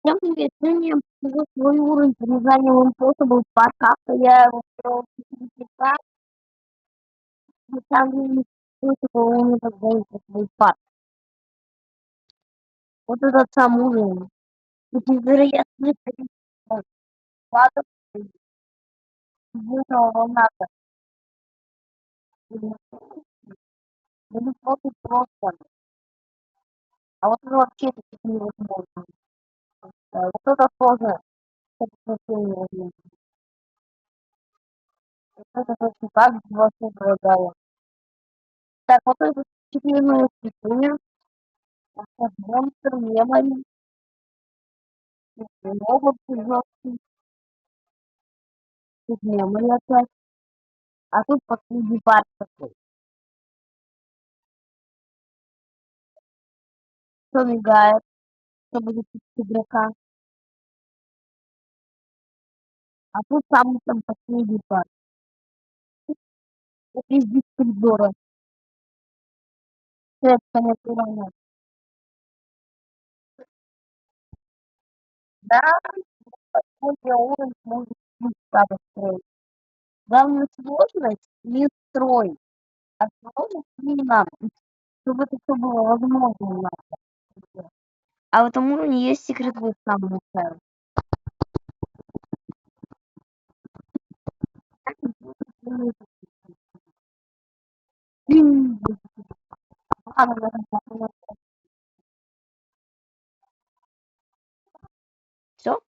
Всем привет! Сегодня я покажу свой уровень по названию Impossible Park. Как я его строил в парк. На самом деле, что такое умный тогда Impossible Park. Вот этот сам уровень. Тут невероятно количество падов, воздушного волната. Ну, просто. А вот это вообще таки невозможно. Вот это тоже, кстати, вообще невозможно. Вот это точно так же вообще предлагаю. Так, вот это 4 испытания. Монстр, мемори, могут жесткий, тут мемори опять. А тут последний парк такой. Кто мигает, кто будет игрока. А тут самый там последний парк. Это из коридора. Это конец уровня. Да, какой уровень может быть строить. Главная сложность не строить, а сложность именно, чтобы это все было возможно. А в этом уровне есть секрет в самом начале. Все?